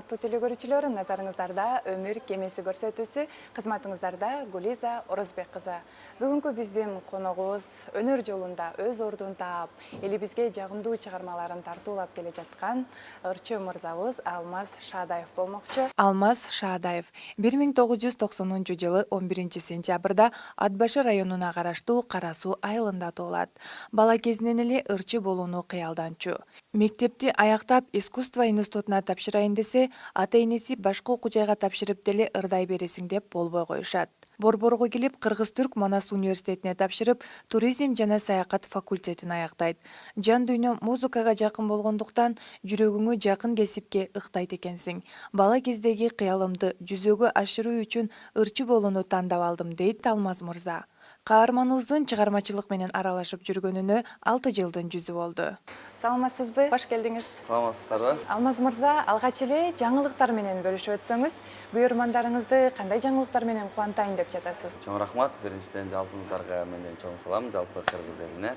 урматтуу телекөрүүчүлөр, назарыңыздарда өмүр кемеси көрсөтүүсү, кызматыңыздарда Гулиза Орозбек кызы. Бүгүнкү биздин коногубуз өнөр жолунда өз ордун таап, элибизге жагымдуу чыгармаларын тартуулап келе жаткан ырчы мырзабыз Алмаз Шаадаев болмокчу. Алмаз Шаадаев 1990-жылы 11-сентябрда Ат башы районуна караштуу Кара Суу айылында туулат. Бала кезинен эле ырчы болууну кыялданчу. Мектепти аяктап искусство институтуна тапшырайын десе, ата-энеси башка окуу жайга тапшырып деле ырдай бересиң деп болбой коюшат. Борборго келип, Кыргыз-Түрк Манас университетине тапшырып, туризм жана саякат факультетин аяктайт. Жан дүйнө музыкага жакын болгондуктан, жүрөгүңө жакын кесипке ыктайт экенсиң. Бала кездеги кыялымды жүзөгө ашыруу үчүн ырчы болууну тандап алдым, дейт Алмаз мырза. Каарманыбыздын чыгармачылык менен аралашып жүргөнүнө 6 жылдын жүзү болду. Саламатсызбы? Кош келдиңиз. Саламатсыздарбы? Алмаз мырза, алгач эле жаңылыктар менен бөлүшүп өтсөңүз, көрөрмандарыңызды кандай жаңылыктар менен кубантайын деп жатасыз? Чоң рахмат. Биринчиден жалпыңыздарга менден чоң салам, жалпы кыргыз элине.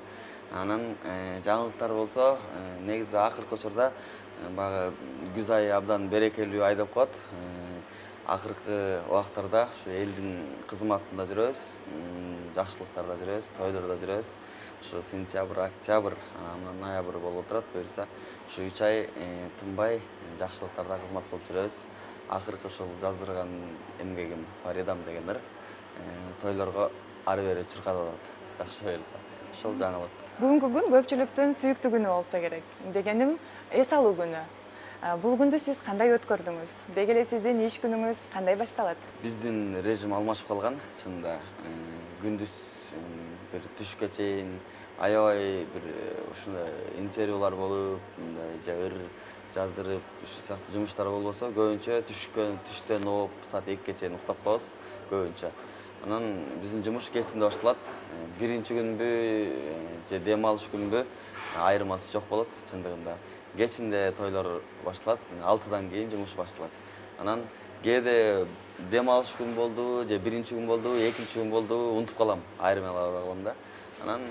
Анан жаңылыктар болсо, негизи акыркы учурда баягы күз айы абдан берекелүү ай деп коет. Акыркы убактарда ушу элдин кызматында жүрөбүз, жакшылыктарда жүрөбүз, тойлордо жүрөбүз. Ушу сентябрь, октябрь, анан ноябрь болуп отурат. Буюрса, ушу 3 ай тынбай жакшылыктарда кызмат кылып жүрөбүз. Акыркы ушул жаздырган эмгегим Фаридам деген ыр тойлорго ары бери чуркатып атат. Жакшы буюрса. Ошол жаңылык. Бүгүнкү күн көпчүлүктүн сүйүктүү күнү болсо керек. Дегеним, эс алуу күнү. Бул күндү сиз кандай өткөрдүңүз? Деги эле сиздин иш күнүңүз кандай башталат? Биздин режим алмашып калган. Чынында күндүз бир түшкө чейин аябай бир ушундай интервьюлар болуп, мындай же ыр жаздырып, ушу сыяктуу жумуштар болбосо, көбүнчө түштөн оп, саат 2ге чейин уктап калабыз көбүнчө. Анан биздин жумуш кечинде башталат. Биринчи күнбү же дем алыш күнбү айырмасы жок болот чындыгында. Кечинде тойлор башталат, 6-дан кийин жумуш башталат. Анан кээде дем алыш күн болду, же биринчи күн болду, экинчи күн болду, унутуп калам, айырмалай калам да. Анан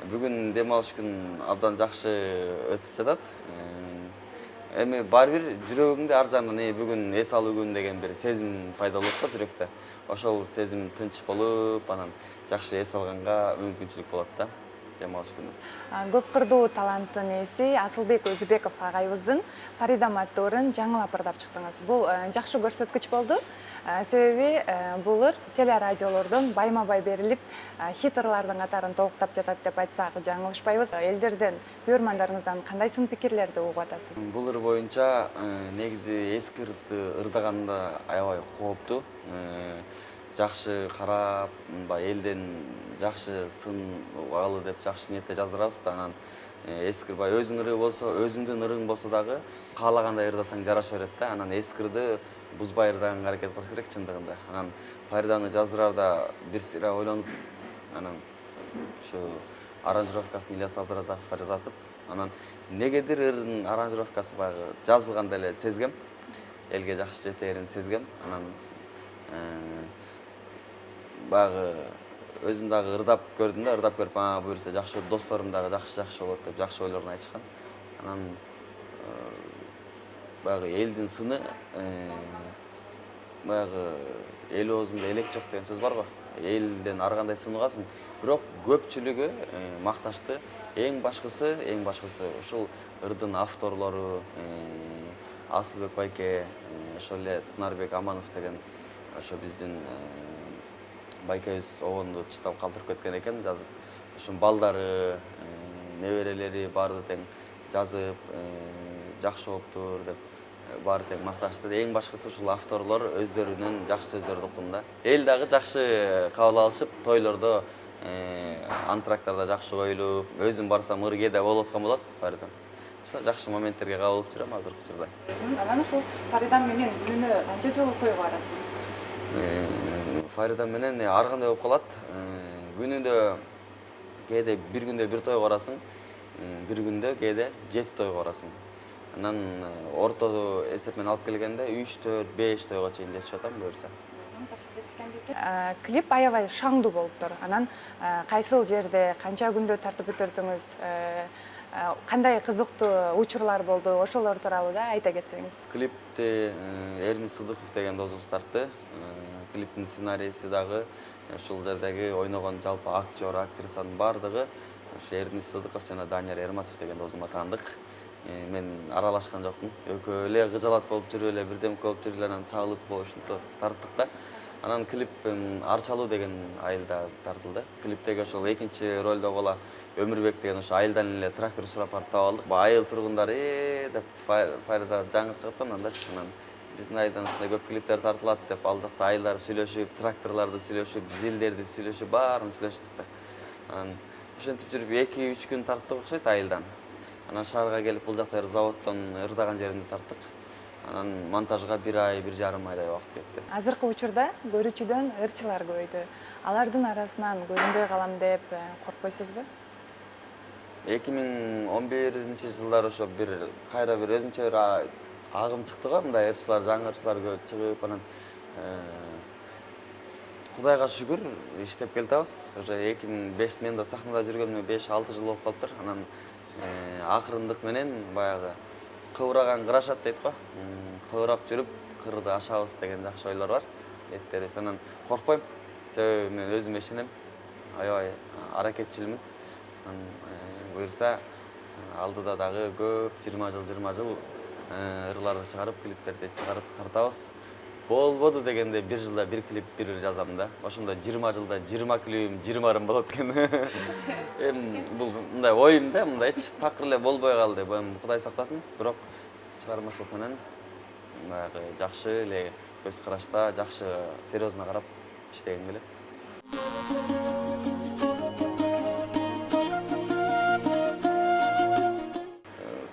бүгүн дем алыш күн абдан жакшы өтүп жатат. Эми баары бир жүрөгүмдө ар жагынан бүгүн эс алуу күн деген бир сезим пайда болот да жүрөктө. Ошол сезим тынч болуп, анан жакшы эс алганга мүмкүнчүлүк болот да дем алыш күнү. Көп кырдуу таланттын ээси Асылбек Өзүбеков агайыбыздын Фаридам аттуу ырын жаңылап ырдап чыктыңыз. Бул жакшы көрсөткүч болду. Себеби бул ыр телерадиолордон байма-бай берилип, хит ырлардын катарын толуктап жатат деп айтсак жаңылышпайбыз. Элдерден, көрөрмандарыңыздан кандай сын пикирлерди угуп атасыз? Бул ыр боюнча негизи эски ырды ырдаганда аябай кооптуу. Жакшы карап, элден жакшы сын алалы деп жакшы ниетте жаздырабыз да. Анан эски өзүң ыры болсо, өзүңдүн ырың болсо дагы каалагандай ырдасаң жараша берет да. Анан эски ырды бузбай ырдаганга аракет кылыш керек чындыгында. Анан Фариданы жаздырарда бир сыйра ойлонуп, анан ушу аранжировкасын Ильяс Абдыразаковго жазатып, анан негедир ырдын аранжировкасы баягы жазылганда эле сезгем, элге жакшы жетээрин сезгем. Анан баягы өзүм дагы ырдап көрдүм да, ырдап көрүп, буюрса жакшы, досторум дагы жакшы болот деп жакшы ойлорун айтышкан. Анан баягы элдин сыны, баягы эл оозунда элек жок деген сөз барго. Элден ар кандай сын угасың, бирок көпчүлүгү макташты. Эң башкысы ушул ырдын авторлору Асылбек байке, ошол эле Тынарбек Аманов деген ошо биздин байкебиз обонду чытап калтырып кеткен экен, жазып. Ошо балдары, неберелери баары тең жазып, жакшы болуптур деп баары тең макташты. Эң башкысы ушул авторлор өздөрүнүн жакшы сөздөрүн уктум да. Эл дагы жакшы кабыл алышып, тойлордо, антрактарда жакшы коюлуп, өзүм барсам ыр кээде болуп аткан болот Фаридам. Ошо жакшы моменттерге кабылып жүрөм азыркы учурда. Анан ушул Фаридам менен күнүнө канча жолу тойго барасыз? Фаридам менен ар кандай болуп калат. Күнүндө кээде бир күндө бир тойго барасың, бир күндө кээде 7 тойго барасың. Анан орто эсеп менен алып келгенде 3, 4, 5 тойго чейин жетишип атам буюрса. Жакшы жетишкен бекен. Клип аябай шаңдуу болуптур. Анан кайсыл жерде, канча күндө тартып өтөрдүңүз? кандай кызыктуу учурлар болду, ошолор тууралуу да айта кетсеңиз. Клипти Эрмин Сыдыков деген досубуз тартты. Клиптин сценарийси дагы ушул жердеги ойногон жалпы актер, актрисанын баардыгы ушу Эрмин Сыдыков жана Данияр Эрматов деген досума таандык. Мен аралашкан жокмун. Экөө эле кыжалат болуп жүрүп эле, бирдемке болуп жүрүп эле анан чагылып ушинтип тарттык да. Анан клип Арчалуу деген айылда тартылды. Клиптеги ошол экинчи ролдогу эле Өмүрбек деген ошо айылдан эле трактор сурап барып таап алдык. Айыл тургундары деп файрда жаңы чыгып аткандачы. Анан биздин айылдан ушундай көп клиптер тартылат деп ал жакта айылдар сүйлөшүп, тракторлорду сүйлөшүп, зилдерди сүйлөшүп, баарын сүйлөштүк да. Анан ошентип жүрүп 2-3 күн тарттык окшойт айылдан. Анан шаарга келип бул жакта заводдон ырдаган жеринде тарттык. Анан монтажга 1 ай, 1,5 айдай убакыт кетти. Азыркы учурда көрүүчүдөн ырчылар көбөйдү. Алардын арасынан көрүнбөй калам деп коркпойсузбу? 2011-жылдары ошо кайра бир өзүнчө бир агым чыкты го, мындай ырчылар, жаңы ырчылар чыгып, анан Кудайга шүгүр иштеп келатабыз. Уже 2005 мен да сахнада жүргөнүмө 5-6 жыл болуп калыптыр. Анан акырындык менен баягы кыбыраган кырашат дейт го. Кыбырап жүрүп кырды ашабыз деген жакшы ойлор бар. Эттерибиз. Анан коркпойм. Себеби мен өзүмө ишенем. Аябай аракетчилмин. Буюрса алдыда дагы көп 20 жыл ырларды чыгарып, клиптерди чыгарып тартабыз. Болбоду дегенде 1 жылда 1 клип жазам да. Ошондо 20 жылда 20 клипим 20 ырым болот экен. Эми бул мындай оюм да, мындайчы такыр эле болбой калды. Кудай сактасын. Бирок чыгармачылык менен баягы жакшы эле көз карашта, жакшы серьезно карап иштегим келет.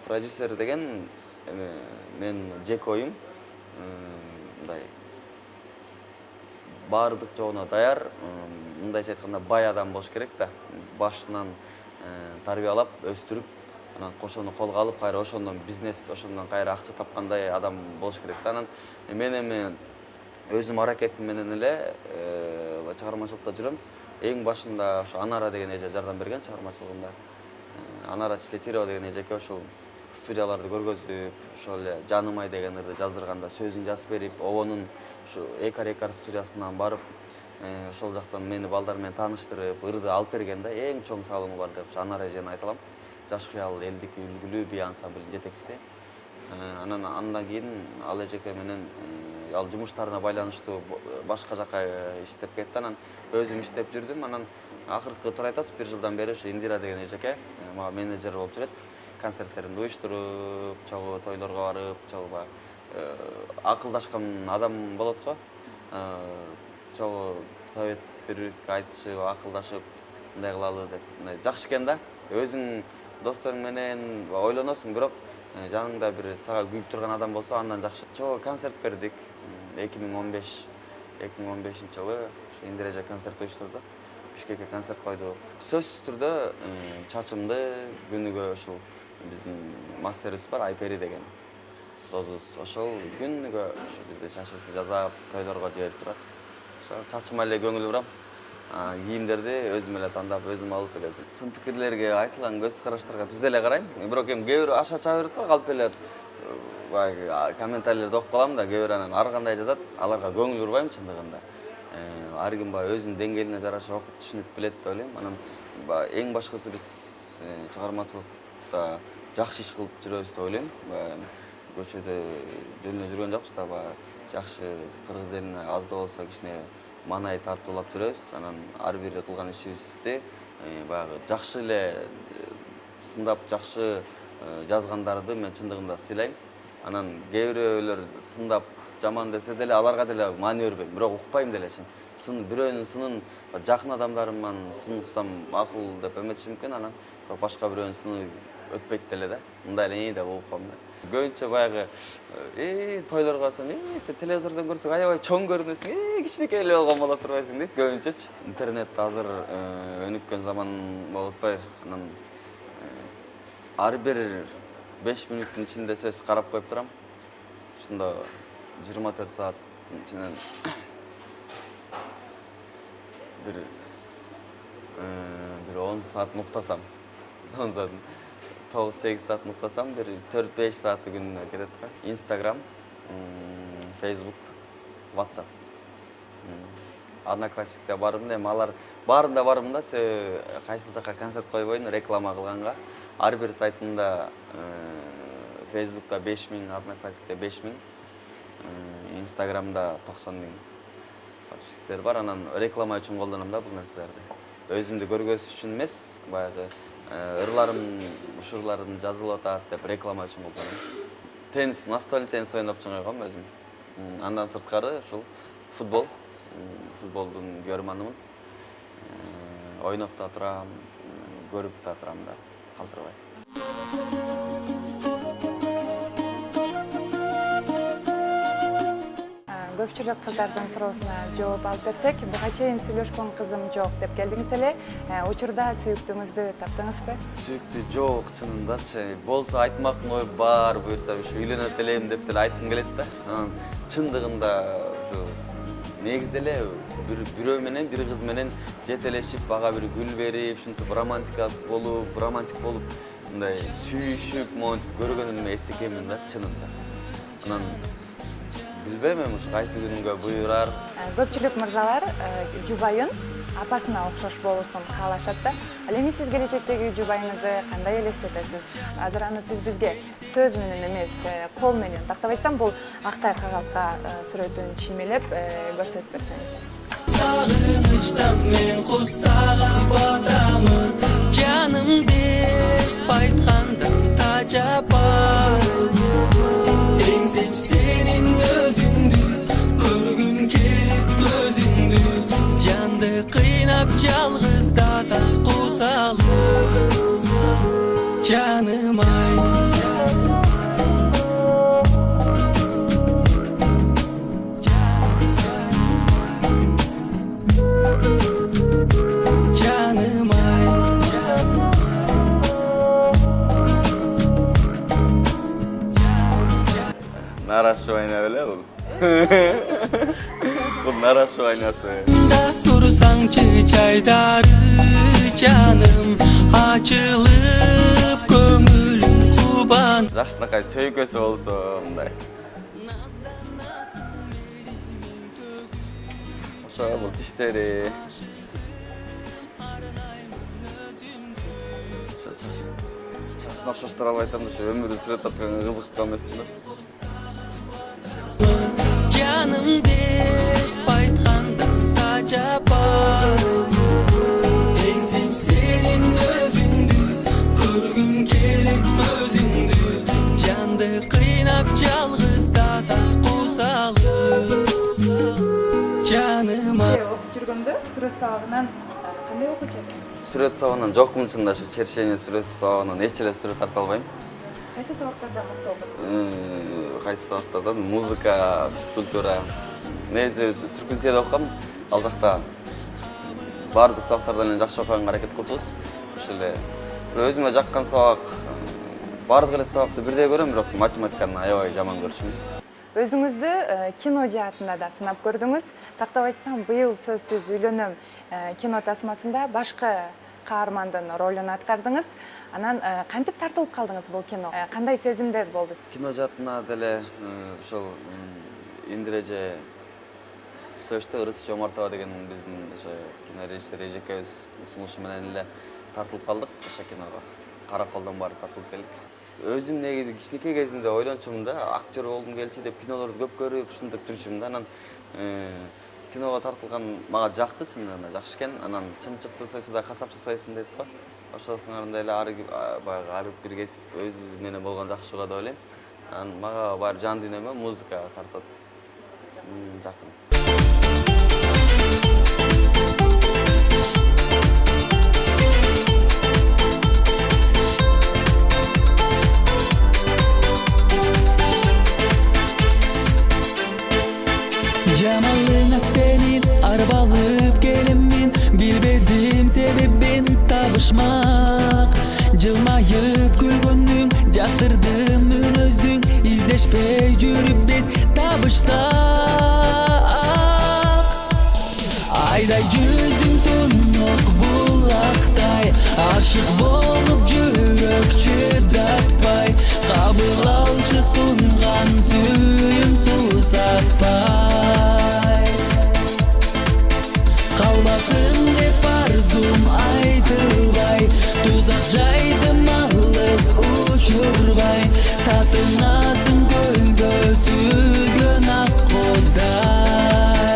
Продюсер деген мен жеке оюм. Мындай баардык жогуна даяр, мындайча айтканда бай адам болуш керек да. Башынан тарбиялап, өстүрүп, анан ошону колго алып, кайра ошондон бизнес, ошондон кайра акча тапкандай адам болуш керек да. Анан мен эми өзүм аракетим менен эле чыгармачылыкта жүрөм. Эң башында ошо Анара деген эже жардам берген чыгармачылыгымда. Анара Члетирова деген эжеке ошол студияларды көргөзүп, ошол эле Жаным ай деген ырды жаздырганда сөзүн жазып берип, Обонун ушу Экар студиясынан барып, ошол жактан мени балдар менен тааныштырып, ырды алып берген да, эң чоң салымы бар деп Анара эжени айта алам. Жаш кыял элдик үлгүлүү би ансамблдин жетекчиси. Анан андан кийин ал эжеке менен ал жумуштарына байланыштуу башка жака иштеп кетти. Анан өзүм иштеп жүрдүм. Анан акыркы туура айтасыз, 1 жылдан бери ушу Индира деген эжеке мага менеджер болуп жүрөт. Концерттеримди уюштуруп, чогуу тойлорго барып, чогуу акылдашкан адам болот го. Чогуу совет бири-бирибизге айтышып, акылдашып, мындай кылалы деп. Мындай жакшы экен да. Өзүң досторуң менен ойлоносуң, бирок жаныңда бир сага күйүп турган адам болсо, андан жакшы. Чогуу концерт бердик. 2015-жылы ушу Индира эже концерт уюштурду. Бишкекке концерт койду. Сөзсүз түрдө чачымды күнүгө ушул биздин мастерибиз бар, Айпери деген досубуз. Ошол күнүгө ушу бизде чачыбызды жасап, тойлорго жиберип турат. Ошо чачыма эле көңүл бурам. Кийимдерди өзүм эле тандап, өзүм алып эле өзүм. Сын пикирлерге, айтылган көз караштарга түз эле карайм. Бирок эми кээ бирөө аша чаба берет го, калп эле баягы комментарийлерди окуп калам да, кээ бирөө анан ар кандай жазат, аларга көңүл бурбайм чындыгында. Ар ким баягы өзүнүн деңгээлине жараша окуп түшүнүп билет деп ойлойм. Анан эң башкысы биз чыгармачылыкта жакшы иш кылып жүрөбүз деп ойлойм. Көчөдө жөн эле жүргөн жокпуз да, жакшы кыргыз элине аз да болсо кичине маанай тартуулап жүрөбүз. Анан ар бир кылган ишибизди баягы жакшы эле сындап, жакшы жазгандарды мен чындыгында сыйлайм. Анан кээ бирөөлөр сындап жаман десе деле аларга деле маани бербейм, бирок укпайм деле чын. Бирөөнүн сынын жакын адамдарыман сын уксам макул деп эметишим мүмкүн, анан башка бирөөнүн сыны өтпөйт деле да. Мындай эле деп укпам да. Көбүнчө баягы тойлорго барсам, сен телевизордон көрсөң аябай чоң көрүнөсүң, кичинекей эле болгон боло турбайсың дейт көбүнчөчү. Интернет азыр өнүккөн заман болуп атпайбы? Анан ар бир 5 мүнөттүн ичинде сөз карап коюп турам. Ошондо 24 сааттын ичинен бир 10 саат уктасам, 10 саат 9-8 saat muhtasam bir 4-5 saatı gününe ketет. Instagram, Facebook, WhatsApp. Одноклассникте барым да, алар баарында барым да, кайсы жака концерт койбойн, реклама кылганга. Ар бир сайтында Facebook'ta 5000, Одноклассникте 5000, Instagram'da 90.000 подписчиктер бар. Анан реклама үчүн колдоном да бул нерселерди. Өзүмдү көргөз үчүн эмес, баягы ырларым, ушурларым жазылып атат деп реклама үчүн колдоном. Теннис, настольный теннис ойноп чыгыгам өзүм. Андан сырткары ушул футболдун көрманымын. Ойноп да турам, көрүп да турам да, калтырбай. Көпчүлүк кыздардын суроосуна жооп алып берсек, буга чейин сүйлөшкөн кызым жок деп келдиңиз эле. Учурда сүйүктүүңүздү таптыңызбы? Сүйүктүү жок, чынындачы. Болсо айтмактын ой бар, буюрса үйлөнөт элем деп деле айткым келет да. Чындыгында негизи эле бирөө менен, бир кыз менен жетелешип, ага бир гүл берип, ушинтип романтик болуп, мындай сүйүшүп, монтип көргөнүм эс экенмин да, чынында. Анан билбейм, ушу кайсы күнгө буйрар. Көпчүлүк мырзалар жубайын апасына окшош болуусун каалашат да. Ал эми сиз келечектеги жубайыңызды кандай элестетесиз? Азыр аны сиз бизге сөз менен эмес, кол менен тактап айтсам, бул актай кагазга сүрөтүн чиймелеп көрсөтүп берсеңиз. Сагынычтан мен кусаган батамын, жаным деп айткандан тажапам. Эңсеп сенин өзүңдү, көргүм келип көзүңдү, жанды кыйнап жалгыздата кусалып, жаным ай. Naraşo ayna öyle bu. Bu naraşo aynası. Da tursaңчы çaydары жаным, açılıp көңүлүм кубан. Жакшынакай сөйкөсү болсо мындай. Ошо бул тиштери. Чачын окшоштура албайтам да, өмүрү сүрөт тартканга кызыккан эмесмин да. Жаным деп айтканда тажапам. Эңсем сенин өзүңдү, көргүм келет көзүңдү, жанды кыйнап жалгыздата кусалып, жаным ай. Окуп жүргөндө сүрөт сабагынан кандай окуучу экенсиз? Сүрөт сабагынан жокмун чынында, ушу черчение сүрөт сабагынан эч эле сүрөт тарта албайм. Кайсы сабактарда мыкты окудуңуз? Кайсы сабактардан? Музыка, физкультура. Негизи түрк лицейде окугам. Ал жакта баардык сабактардан эле жакшы окуганга аракет кылчубуз. Ошол эле өзүмө жаккан сабак, баардык эле сабакты бирдей көрөм, бирок математиканы аябай жаман көрчүмүн. Өзүңүздү кино жаатында да сынап көрдүңүз. Тактап айтсам, быйыл сөзсүз үйлөнөм кино тасмасында башкы каармандын ролун аткардыңыз. Анан кантип тартылып калдыңыз бул кино? Кандай сезимдер болду? Кино жаатына деле ошол Индиреже Сөштө Ырыс Жомартова деген биздин ошо кино режиссер эжекебиз сунушу менен эле тартылып калдык ошо киного. Караколдон барып тартылып келдик. Өзүм негизи кичинекей кезимде ойлончумун да, актер болгум келчи деп кинолорду көп көрүп, ушинтип жүрчүмүн да. Анан киного тартылган мага жакты, чынында жакшы экен. Анан чымчыкты сойсо да касапчы сойсун дейт го. Ошол сыңарында эле баягы ар бир кесип өзү менен болгон жакшыга деп ойлойм. Анан мага баары жан дүйнөмө музыка тартат. Жакын. Жамалыңа сенин арбалып келеммин, билбедим себебин табышмак. Жылмайып күлгөнүң жактырдым мүнөзүң, издешпей жүрүп биз табышсак. Айдай жүзүң тунук булар. мактай ашык болуп жүрөк чыдатпай кабыл алчы сунган сүйүм сусатпай калбасын деп арзум айтылбай тузак жайдым алыс учурбай татынасың көлгө сүзгөн ак кудай.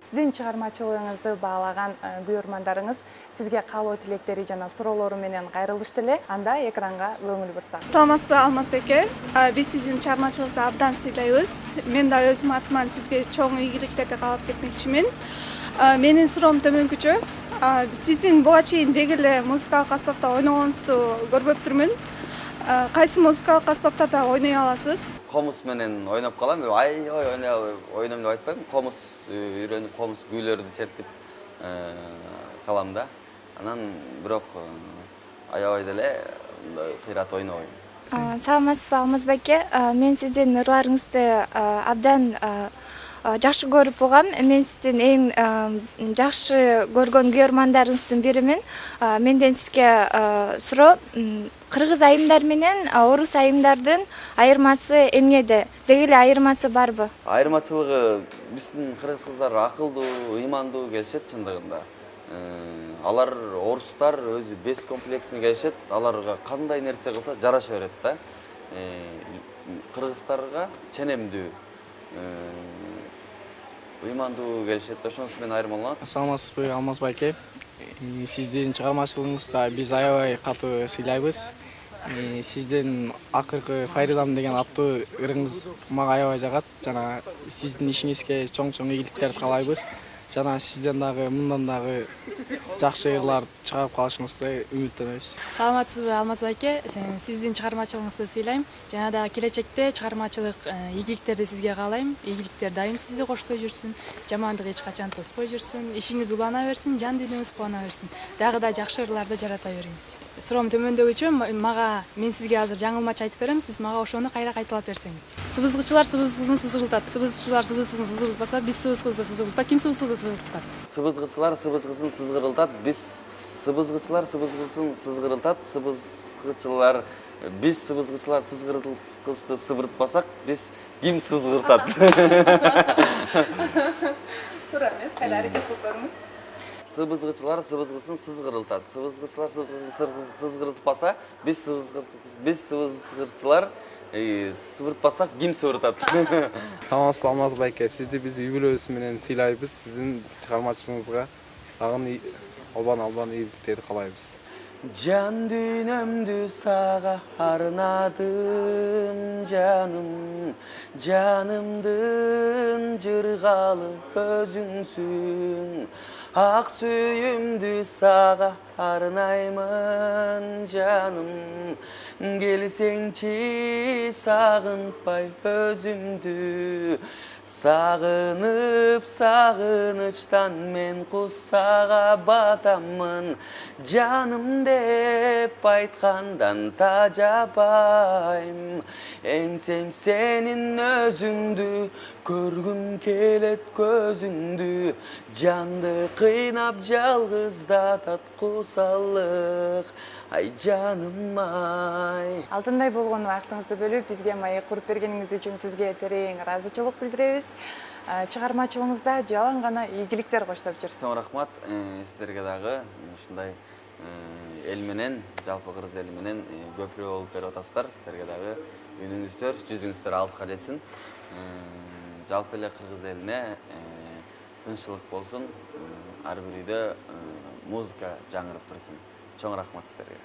Сиздин чыгармачылыгыңызды баалаган күйөрмандарыңыз сизге каалоо тилектери жана суроолору менен кайрылышты эле. Анда экранга көңүл бурсак. Саламатсызбы, Алмазбек эке. Биз сиздин чыгармачылыгыңызды абдан сыйлайбыз. Мен да өзүм атыман сизге чоң ийгиликтерди каалап кетмекчимин. Менин суроом төмөнкүчө. Сиздин буга чейин деги эле музыкалык аспапта ойногонуңузду көрбөптүрмүн. Кайсы музыкалык аспаптарда ойной аласыз? Комус менен ойноп калам. Ойном деп айтпайм. Комус үйрөнүп, комус күүлөрдү чертип калам да. Анан бирок аябай деле мындай кыйрат ойнобойм. Саламатсызбы, Алмазбек эке. Мен сиздин ырларыңызды абдан жакшы көрүп бугам. Мен сиздин эң жакшы көргөн күйөрмандарыңыздын биримин. Менден сизге суроо, кыргыз айымдар менен орус айымдардын айырмасы эмнеде? Деги эле айырмасы барбы? Айырмачылыгы биздин кыргыз кыздары акылдуу, ыймандуу келишет чындыгында. Алар орустар өзү бес комплексине келишет. Аларга кандай нерсе кылса жараша берет да. Кыргыздарга ченемдүү, ыймандуу келишет. Ошонусу менен айырмаланат. Саламатсызбы, Алмазбек эке. Сиздин чыгармачылыгыңызды биз аябай катуу сыйлайбыз. Сиздин акыркы Файридам деген аттуу ырыңыз мага аябай жагат. Жана сиздин ишиңизге чоң-чоң ийгиликтерди каалайбыз. Жана сизден дагы мындан дагы жакшы ырлар чыгарып калышыңызды үмүттөнөбүз. Саламатсызбы, Алмазбек эке. Сиздин чыгармачылыгыңызды сыйлайм. Жана дагы келечекте чыгармачылык ийгиликтерди сизге каалайм. Ийгиликтер дайым сизди коштой жүрсүн. Жамандык эч качан тоспой жүрсүн. Ишиңиз улана берсин, жан дүйнөңүз кубана берсин. Дагы да жакшы ырларды жарата бериңиз. Суроом төмөндөгүчө мен сизге азыр жаңылмач айтып берем, сиз мага ошону кайра кайталап берсеңиз. Сыбызгычылар сыбызгысын сызгыртат. Сыбызгычылар сыбызгысын сызгыртпаса, биз сыбызгыбызды сызгыртпайт. Ким сыбызгыбызды сызгыртпайт? Сыбызгычылар сыбызгысын сызгырылтат, биз сыбызгычылар сыбызгысын сызгырылтат, сыбызгычылар биз сыбызгычылар сызгыртылгычты сыбыртпасак, биз ким сызгыртат? Туура эмес, кайра аракет кылып көрүңүз. Сыбызгычылар сыбызгысын сызгырылтат, сыбызгычылар сыбызгысын сызгыртпаса, биз сыбызгычылар сыбыртпасак, ким сыбыртат? Саламатсызбы, Алмазбек эке. Сизди биз үй бүлөбүз менен сыйлайбыз. Сиздин чыгармачылыгыңызга дагы албан ийгиликтерди каалайбыз. Жан дүйнөмдү сага арнадым, жаным, жанымдын жыргалы өзүңсүң. Ак сүйүмдү сага арнаймын, жаным, келсеңчи сагынтпай өзүмдү. Сагынып сагынычтан мен кусага батамын, жаным деп айткандан тажабайм. Эңсем сенин өзүңдү, көргүм келет көзүңдү, жанды кыйнап жалгыздатат кусалык. Ай жаным ай. Алтындай болгон убактыңызды бөлүп бизге маек куруп бергениңиз үчүн сизге терең ыраазычылык билдиребиз. Чыгармачылыгыңызда жалаң гана ийгиликтер коштоп жүрсүң. Чоң рахмат. Сиздерге дагы ушундай эл менен, жалпы кыргыз эли менен көпүрө болуп берип атасыздар. Сиздерге дагы үнүңүздөр, жүзүңүздөр алыска жетсин. Жалпы эле кыргыз элине тынччылык болсун. Ар бир үйдө музыка жаңырып турсын. Чоң рахмат сиздерге.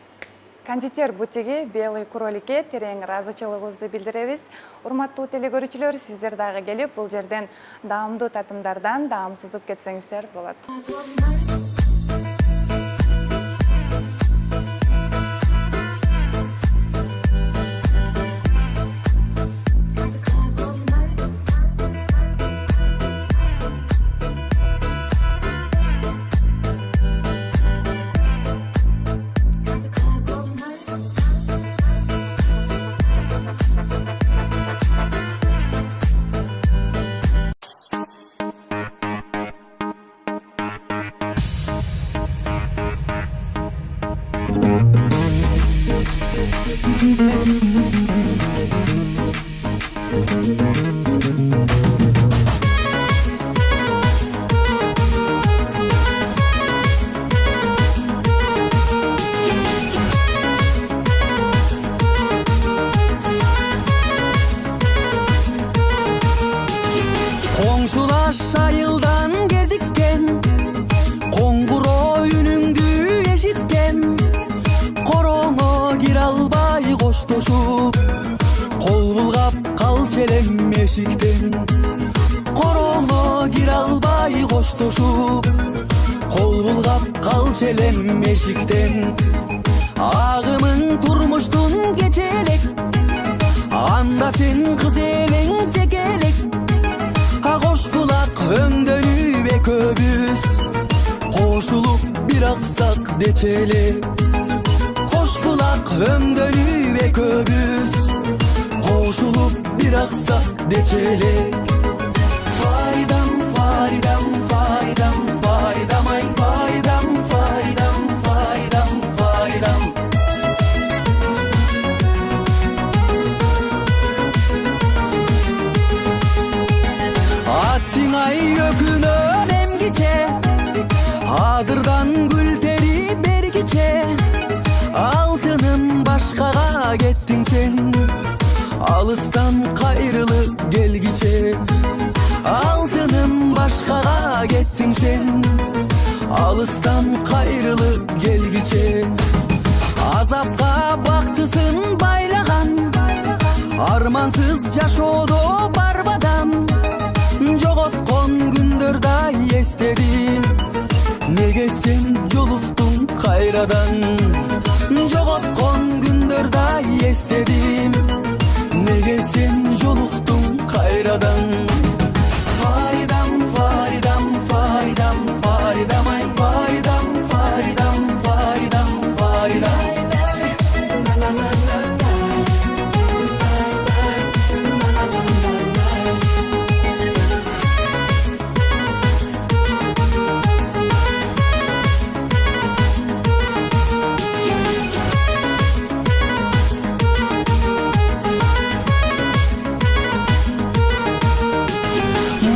Кондитер бутиги Белый кроликке терең ыраазычылыгыбызды билдиребиз. Урматтуу телекөрүүчүлөр, сиздер дагы келип бул жерден даамдуу татымдардан даамсыздып кетсеңиздер болот. Komşulaş ayıldan gezikken, Qoңгуроо үнүңдү эшиткен, Короңо кир албай коштошуп, Кол булгап калчу элем эшиктен. Короңо кир албай коштошуп, Кол булгап калчу элем эшиктен. Агымың турмуштун кечелек, анда сен кыз элең секелек. Кош булак өңдөнүп экөөбүз, кошулуп бир аксак дечеле. Кош булак өңдөнүп экөөбүз, кошулуп бир аксак дечеле. Файдам, файдам, файдам, файдам, ай файдам, файдам, файдам, файдам. Аттың ай өкүнөн эмгиче, адырдан гүл терип бергиче. Алтыным башкага кеттиң сен, алыстан кайрылып келгиче. Алтыным башкага кеттиң сен, алыстан кайрылып келгиче. Азапка бактысын байлаган, армансыз жашоодо барбадам. Жоготкон күндөрдай эстедим, неге сен жолуктуң кайрадан. Жоготкон күндөрдай эстедим, неге сен жолуктуң кайрадан. Файдам, файдам, файдам, файдам, ай файдам, файдам, файдам, файдам.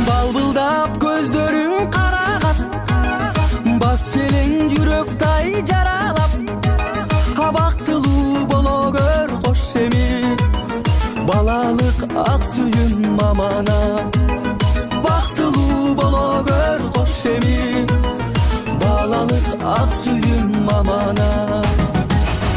Балбылдап көздөрүң карагат, бас желең жүрөктай жаралап. Бактылуу боло көр кош эми, балалык ак сүйүм мамана. Бактылуу боло көр кош эми, балалык ак сүйүм мамана.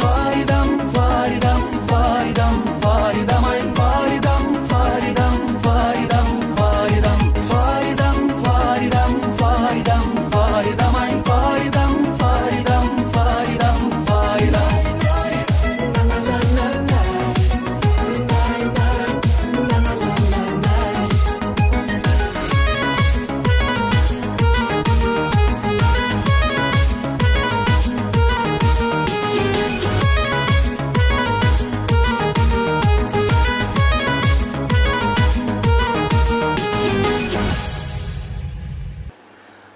Файдам, файдам, файдам, файдам, ай файдам, файдам, файдам, файдам. Файдам, файдам, файдам, файдам, ай файдам, файдам, файдам, файдам.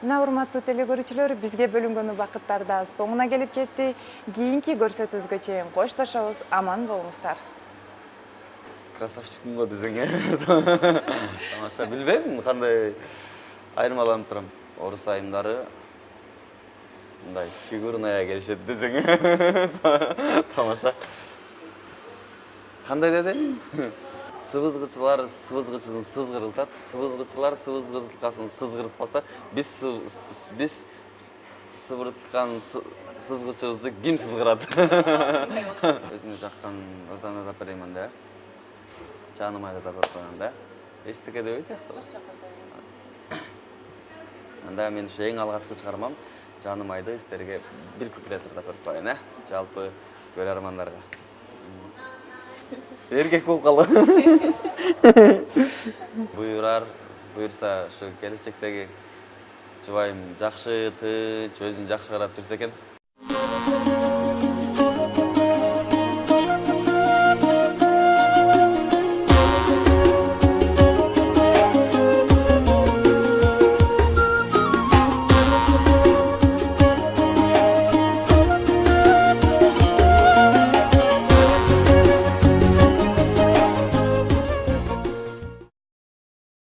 Мына урматтуу телегөрүүчүлөр, бизге бөлүнгөн убакыттарда соңуна келип жетти. Кийинки көрсөтүүбүзгө чейин коштошобуз, аман болуңуздар. Красавчикмин го десең, тамаша. Билбейм кандай айырмаланып турам. Орус айымдары мындай фигурная келишет десең. Тамаша. Кандай деди? Сыбызгычылар сыбызгычысын сызгырылтат, сыбызгычылар сыбызгычылкасын сызгыртып калса, биз сыбырткан сызгычыбызды ким сызгырат? Өзүмө жаккан ырданы да береймин да. Жаным айда да берем да. Эчтеке дебейт аяктыр. Анда мен ушу эң алгачкы чыгармам Жаным айды сиздерге бир куплет ырдап берип коеюн, жалпы көрөрмандарга. Эркек болуп калган. Буюрса ушу келечектеги жубайым жакшы, тынч, өзүн жакшы карап жүрсө экен.